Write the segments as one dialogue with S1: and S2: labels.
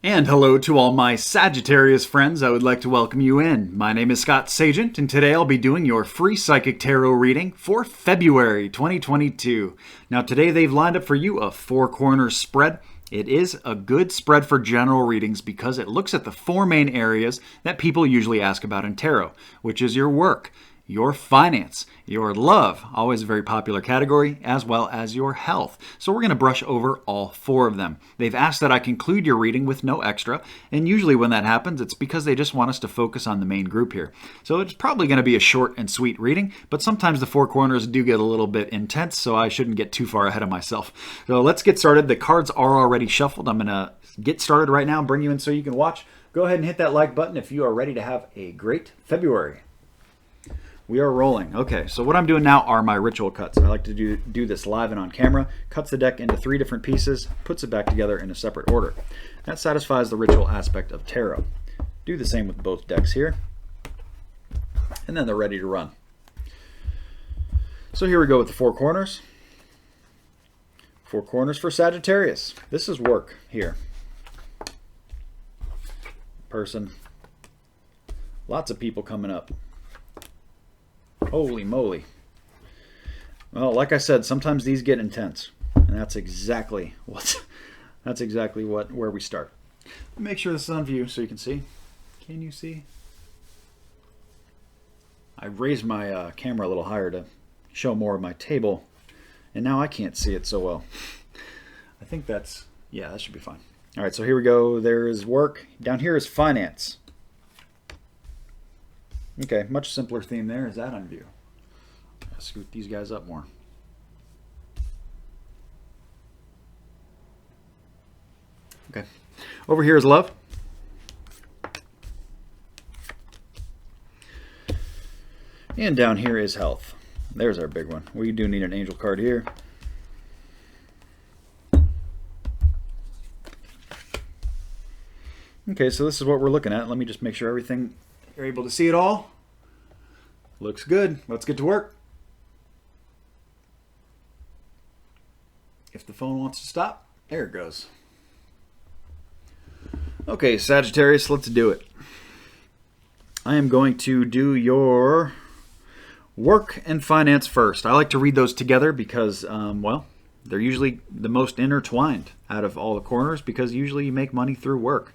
S1: And hello to all my Sagittarius friends. I would like to welcome you in. My name is Scott Sagent, and today I'll be doing your free psychic tarot reading for February 2022. Now, today they've lined up for you a four-corner spread. It is a good spread for general readings because it looks at the four main areas that people usually ask about in tarot, which is your work, your finance, your love, always a very popular category, as well as your health. So we're going to brush over all four of them. They've asked that I conclude your reading with no extra, and usually when that happens, it's because they just want us to focus on the main group here. So it's probably going to be a short and sweet reading, but sometimes the four corners do get a little bit intense, so I shouldn't get too far ahead of myself. So let's get started. The cards are already shuffled. I'm going to get started right now and bring you in so you can watch. Go ahead and hit that like button if you are ready to have a great February. We are rolling. Okay, so what I'm doing now are my ritual cuts. I like to do this live and on camera. Cuts the deck into 3 different pieces, puts it back together in a separate order. That satisfies the ritual aspect of tarot. Do the same with both decks here. And then they're ready to run. So here we go with the four corners. Four corners for Sagittarius. This is work here. Person. Lots of people coming up. Holy moly. Well, like I said, sometimes these get intense, and that's exactly where we start. Make sure this is on view so you can see. Can you see? I raised my camera a little higher to show more of my table, and now I can't see it so well. I think that should be fine. All right, so here we go. There is work. Down here is finance. Okay, much simpler theme there. Is that on view? I'll scoot these guys up more. Okay. Over here is love. And down here is health. There's our big one. We do need an angel card here. Okay, so this is what we're looking at. Let me just make sure everything... You're able to see it all. Looks good. Let's get to work. If the phone wants to stop, there it goes. Okay, Sagittarius, let's do it. I am going to do your work and finance first. I like to read those together because, well, they're usually the most intertwined out of all the corners because usually you make money through work.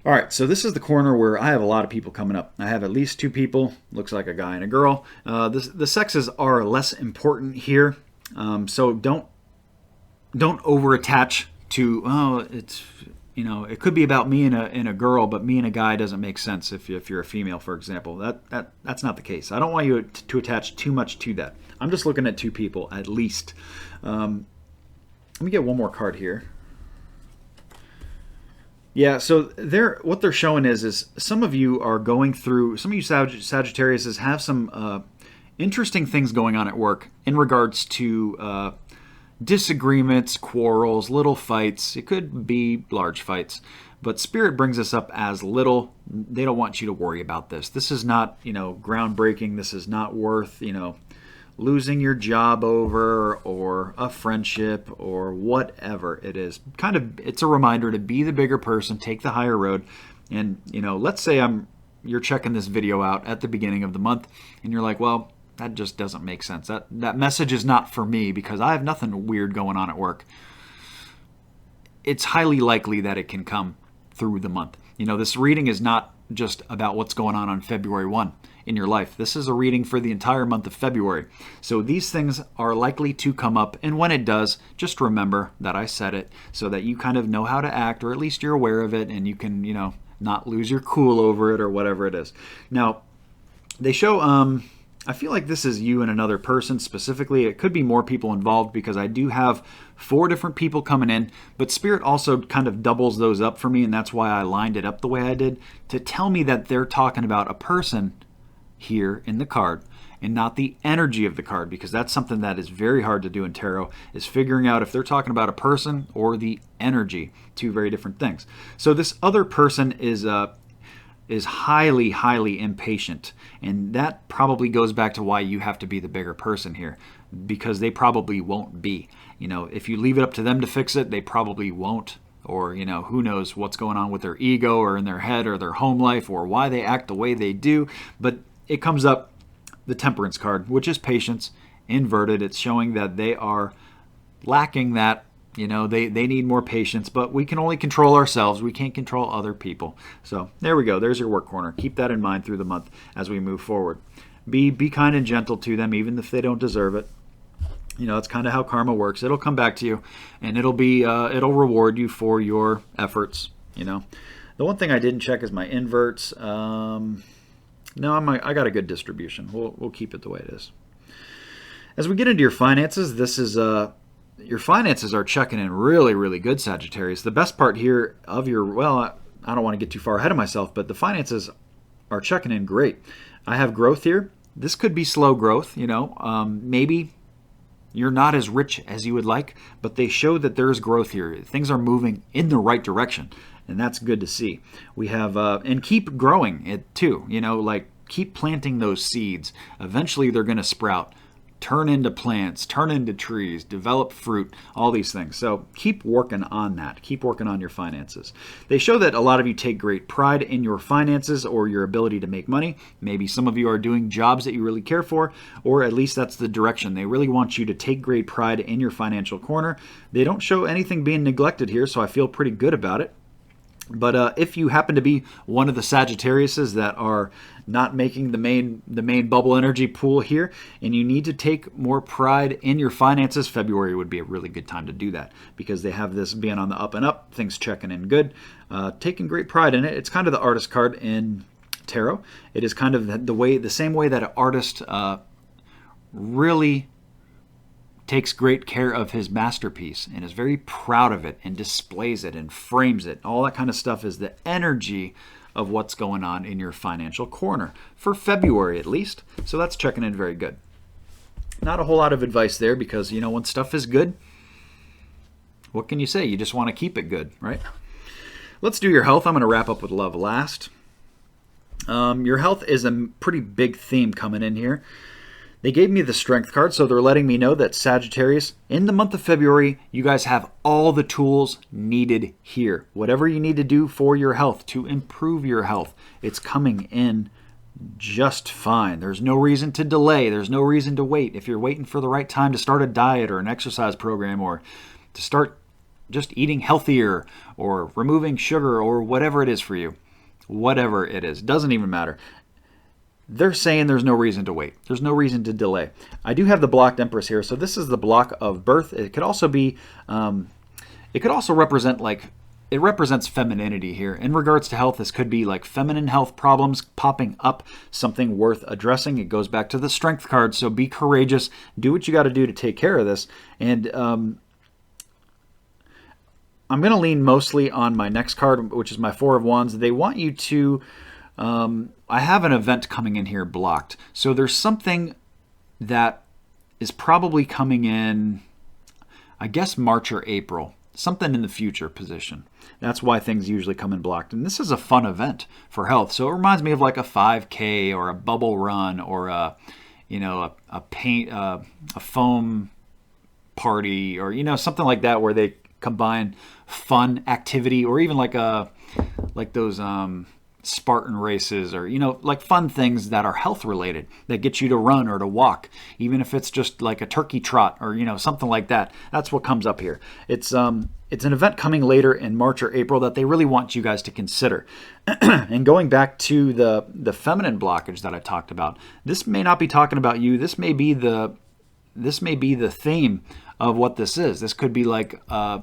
S1: All right, so this is the corner where I have a lot of people coming up. I have at least 2 people. Looks like a guy and a girl. The sexes are less important here, so don't over-attach to, it could be about me and a girl, but me and a guy doesn't make sense if you're a female, for example. That's not the case. I don't want you to attach too much to that. I'm just looking at 2 people at least. Let me get one more card here. Yeah, so what they're showing is some of you are going through, some of you Sagittariuses have some interesting things going on at work in regards to disagreements, quarrels, little fights. It could be large fights, but Spirit brings us up as little. They don't want you to worry about this. This is not, groundbreaking. This is not worth, losing your job over or a friendship or whatever it is. It's a reminder to be the bigger person, take the higher road. And, let's say you're checking this video out at the beginning of the month and you're like, well, that just doesn't make sense. That message is not for me because I have nothing weird going on at work. It's highly likely that it can come through the month. This reading is not just about what's going on February 1 in your life. This is a reading for the entire month of February. So these things are likely to come up, and when it does, just remember that I said it so that you kind of know how to act, or at least you're aware of it, and you can, not lose your cool over it or whatever it is. Now, they show, I feel like this is you and another person specifically. It could be more people involved because I do have 4 different people coming in, but Spirit also kind of doubles those up for me, and that's why I lined it up the way I did, to tell me that they're talking about a person here in the card and not the energy of the card, because that's something that is very hard to do in tarot, is figuring out if they're talking about a person or the energy. 2 very different things. So this other person is highly, highly impatient, and that probably goes back to why you have to be the bigger person here, because they probably won't be. If you leave it up to them to fix it, they probably won't or, who knows what's going on with their ego or in their head or their home life or why they act the way they do. But it comes up the Temperance card, which is patience inverted. It's showing that they are lacking that. They need more patience, but we can only control ourselves. We can't control other people. So there we go. There's your work corner. Keep that in mind through the month as we move forward. Be kind and gentle to them, even if they don't deserve it. That's kind of how karma works. It'll come back to you, and it'll reward you for your efforts. The one thing I didn't check is my inverts. No, I got a good distribution. We'll keep it the way it is. As we get into your finances, this is your finances are checking in really, really good, Sagittarius. The best part here of I don't want to get too far ahead of myself, but the finances are checking in great. I have growth here. This could be slow growth, maybe you're not as rich as you would like, but they show that there's growth here. Things are moving in the right direction, and that's good to see. We have, and keep growing it too, keep planting those seeds. Eventually they're going to sprout, turn into plants, turn into trees, develop fruit, all these things. So keep working on that. Keep working on your finances. They show that a lot of you take great pride in your finances or your ability to make money. Maybe some of you are doing jobs that you really care for, or at least that's the direction. They really want you to take great pride in your financial corner. They don't show anything being neglected here, so I feel pretty good about it. But if you happen to be one of the Sagittariuses that are not making the main bubble energy pool here, and you need to take more pride in your finances, February would be a really good time to do that, because they have this being on the up and up, things checking in good, taking great pride in it. It's kind of the artist card in tarot. It is kind of the same way that an artist really takes great care of his masterpiece and is very proud of it and displays it and frames it. All that kind of stuff is the energy of what's going on in your financial corner for February at least. So that's checking in very good. Not a whole lot of advice there, because when stuff is good, what can you say? You just want to keep it good, right? Let's do your health. I'm going to wrap up with love last. Your health is a pretty big theme coming in here. They gave me the Strength card, so they're letting me know that Sagittarius, in the month of February, you guys have all the tools needed here. Whatever you need to do for your health, to improve your health, it's coming in just fine. There's no reason to delay. There's no reason to wait. If you're waiting for the right time to start a diet or an exercise program, or to start just eating healthier or removing sugar or whatever it is for you, whatever it is, doesn't even matter. They're saying there's no reason to wait. There's no reason to delay. I do have the blocked Empress here. So this is the block of birth. It could also be, it could also represent it represents femininity here. In regards to health, this could be like feminine health problems popping up, something worth addressing. It goes back to the Strength card. So be courageous. Do what you got to do to take care of this. And I'm going to lean mostly on my next card, which is my Four of Wands. They want you to... I have an event coming in here blocked. So there's something that is probably coming in, I guess, March or April. Something in the future position. That's why things usually come in blocked. And this is a fun event for health. So it reminds me of like a 5K or a bubble run or a foam party, or, something like that, where they combine fun activity, or even like those, Spartan races, or like fun things that are health related, that get you to run or to walk, even if it's just like a turkey trot or something like that. That's what comes up here. It's an event coming later in March or April that they really want you guys to consider. And going back to the feminine blockage that I talked about, this may not be talking about you. This may be the theme of what this is. This could be like a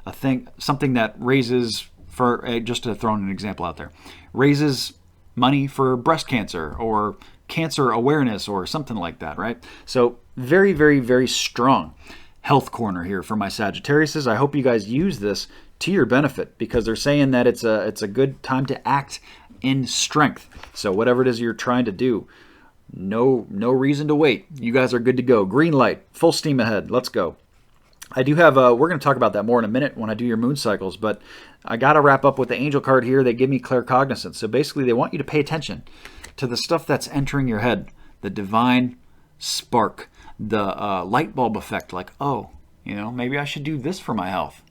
S1: thing, something that raises, for just to throw an example out there, raises money for breast cancer or cancer awareness or something like that, right? So very, very, very strong health corner here for my Sagittariuses. I hope you guys use this to your benefit, because they're saying that it's a good time to act in strength. So whatever it is you're trying to do, no reason to wait. You guys are good to go. Green light, full steam ahead. Let's go. I do have, we're going to talk about that more in a minute when I do your moon cycles, but I got to wrap up with the angel card here. They give me claircognizance. So basically they want you to pay attention to the stuff that's entering your head, the divine spark, the light bulb effect, like, maybe I should do this for my health.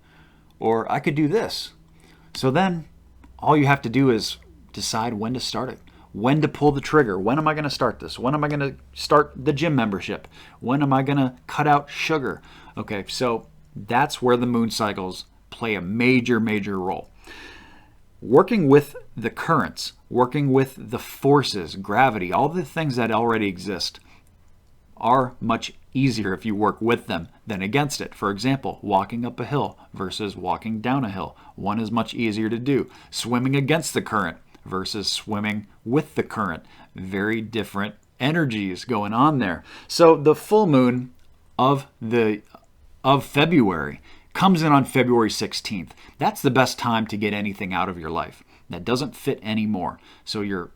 S1: or I could do this. So then all you have to do is decide when to start it, when to pull the trigger. When am I going to start this? When am I going to start the gym membership? When am I going to cut out sugar? Okay, so that's where the moon cycles play a major, major role. Working with the currents, working with the forces, gravity, all the things that already exist are much easier if you work with them than against it. For example, walking up a hill versus walking down a hill. One is much easier to do. Swimming against the current versus swimming with the current. Very different energies going on there. So the full moon of February comes in on February 16th. That's the best time to get anything out of your life that doesn't fit anymore. So you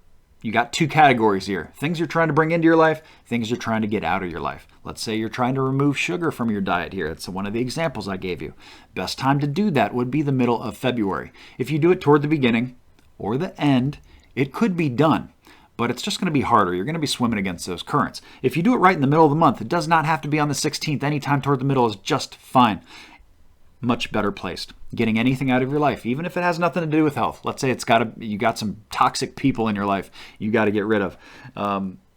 S1: got two categories here. Things you're trying to bring into your life, things you're trying to get out of your life. Let's say you're trying to remove sugar from your diet here. That's one of the examples I gave you. Best time to do that would be the middle of February. If you do it toward the beginning or the end, it could be done, but it's just going to be harder. You're going to be swimming against those currents. If you do it right in the middle of the month, it does not have to be on the 16th. Anytime toward the middle is just fine. Much better placed. Getting anything out of your life, even if it has nothing to do with health. Let's say you got some toxic people in your life you got to get rid of.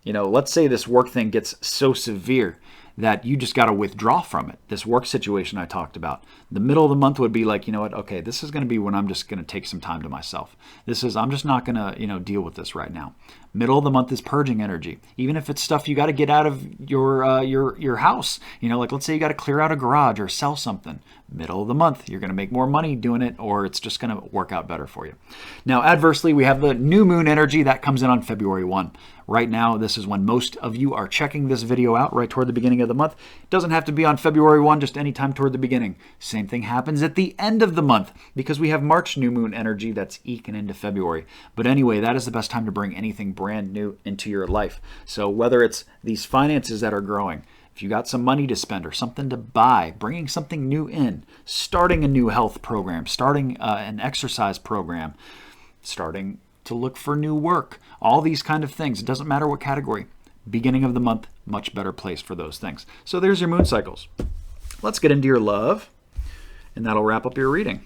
S1: Let's say this work thing gets so severe that you just got to withdraw from it. This work situation I talked about. The middle of the month would be like, you know what? Okay, this is going to be when I'm just going to take some time to myself. I'm just not going to, deal with this right now. Middle of the month is purging energy. Even if it's stuff you got to get out of your house. Like let's say you got to clear out a garage or sell something. Middle of the month, you're going to make more money doing it, or it's just going to work out better for you. Now, adversely, we have the new moon energy that comes in on February 1. Right now, this is when most of you are checking this video out, right toward the beginning of the month. It doesn't have to be on February 1, just anytime toward the beginning. Same thing happens at the end of the month because we have March new moon energy that's eking into February. But anyway, that is the best time to bring anything brand new into your life. So whether it's these finances that are growing, if you got some money to spend or something to buy, bringing something new in, starting a new health program, starting an exercise program, starting to look for new work, all these kind of things. It doesn't matter what category. Beginning of the month, much better place for those things. So there's your moon cycles. Let's get into your love, and that'll wrap up your reading.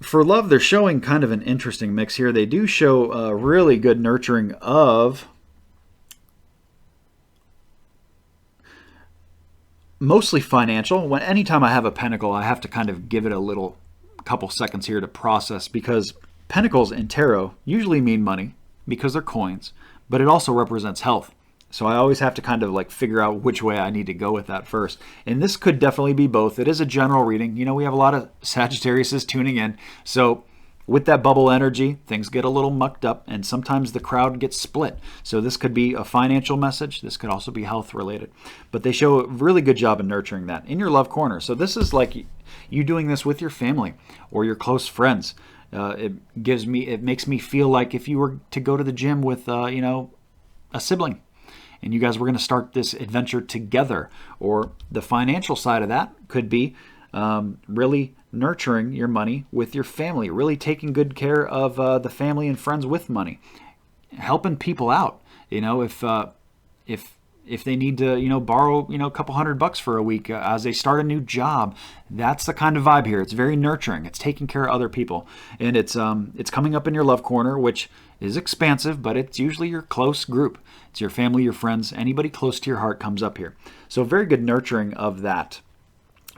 S1: For love, they're showing kind of an interesting mix here. They do show really good nurturing of mostly financial. Anytime I have a pentacle, I have to kind of give it a couple seconds here to process, because pentacles in tarot usually mean money because they're coins, but it also represents health. So I always have to kind of like figure out which way I need to go with that first. And this could definitely be both. It is a general reading. We have a lot of Sagittariuses tuning in. So with that bubble energy, things get a little mucked up, and sometimes the crowd gets split. So this could be a financial message. This could also be health related. But they show a really good job in nurturing that in your love corner. So this is like you doing this with your family or your close friends. It makes me feel like if you were to go to the gym with, a sibling, and you guys were going to start this adventure together. Or the financial side of that could be really nurturing your money with your family, really taking good care of the family and friends with money, helping people out. If they need to, borrow, a couple $100 for a week as they start a new job, that's the kind of vibe here. It's very nurturing. It's taking care of other people, and it's coming up in your love corner, which is expansive, but it's usually your close group. It's your family, your friends, anybody close to your heart comes up here. So very good nurturing of that.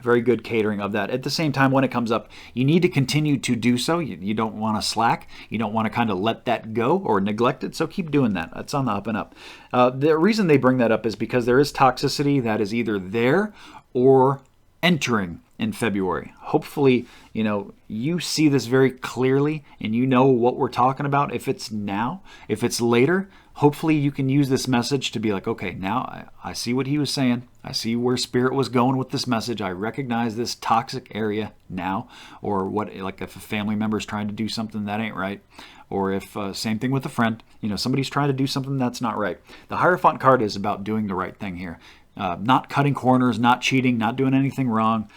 S1: Very good catering of that. At the same time, when it comes up, you need to continue to do so. You don't want to slack. You don't want to kind of let that go or neglect it. So keep doing that. It's on the up and up. The reason they bring that up is because there is toxicity that is either there or entering in February. Hopefully, you see this very clearly and you know what we're talking about. If it's now, if it's later, hopefully you can use this message to be like, okay, now I see what he was saying. I see where spirit was going with this message. I recognize this toxic area now. Or like if a family member is trying to do something that ain't right. Or if same thing with a friend, somebody's trying to do something that's not right. The Hierophant card is about doing the right thing here. Not cutting corners, not cheating, not doing anything wrong.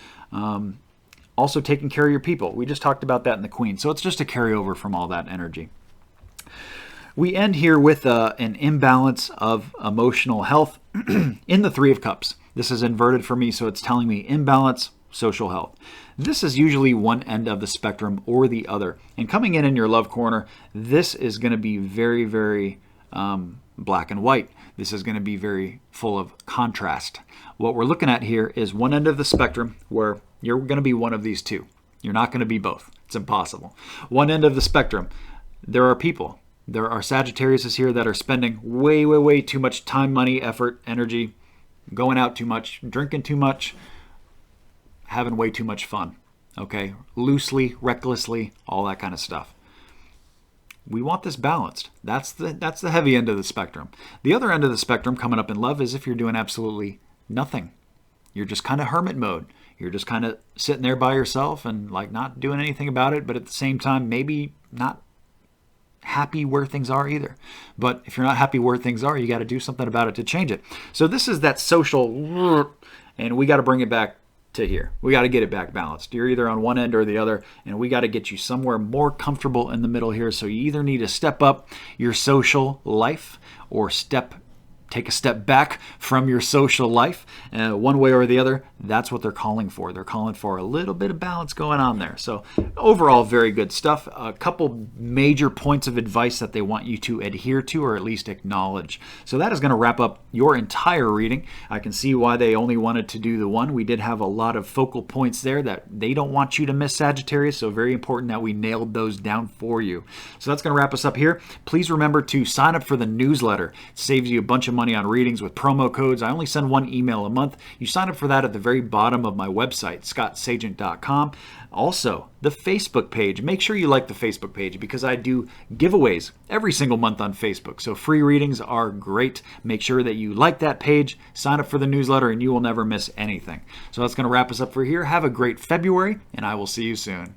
S1: Also taking care of your people. We just talked about that in the Queen. So it's just a carryover from all that energy. We end here with an imbalance of emotional health in the Three of Cups. This is inverted for me, so it's telling me imbalance, social health. This is usually one end of the spectrum or the other. And coming in your love corner, this is going to be very, very black and white. This is going to be very full of contrast. What we're looking at here is one end of the spectrum where you're going to be one of these two. You're not going to be both. It's impossible. One end of the spectrum, there are people. There are Sagittarius here that are spending way, way, way too much time, money, effort, energy, going out too much, drinking too much, having way too much fun. Okay? Loosely, recklessly, all that kind of stuff. We want this balanced. That's the heavy end of the spectrum. The other end of the spectrum coming up in love is if you're doing absolutely nothing. You're just kind of hermit mode. You're just kind of sitting there by yourself and like not doing anything about it, but at the same time, maybe not happy where things are either. But if you're not happy where things are, you got to do something about it to change it. So this is that social, and we got to bring it back to here. We got to get it back balanced. You're either on one end or the other, and we got to get you somewhere more comfortable in the middle here. So you either need to step up your social life or take a step back from your social life, one way or the other. That's what they're calling for. They're calling for a little bit of balance going on there. So overall, very good stuff. A couple major points of advice that they want you to adhere to or at least acknowledge. So that is going to wrap up your entire reading. I can see why they only wanted to do the one. We did have a lot of focal points there that they don't want you to miss, Sagittarius, so very important that we nailed those down for you. So that's going to wrap us up here. Please remember to sign up for the newsletter. It saves you a bunch of money on readings with promo codes. I only send one email a month. You sign up for that at the very bottom of my website, scottsagent.com. Also, the Facebook page. Make sure you like the Facebook page because I do giveaways every single month on Facebook. So free readings are great. Make sure that you like that page, sign up for the newsletter, and you will never miss anything. So that's going to wrap us up for here. Have a great February, and I will see you soon.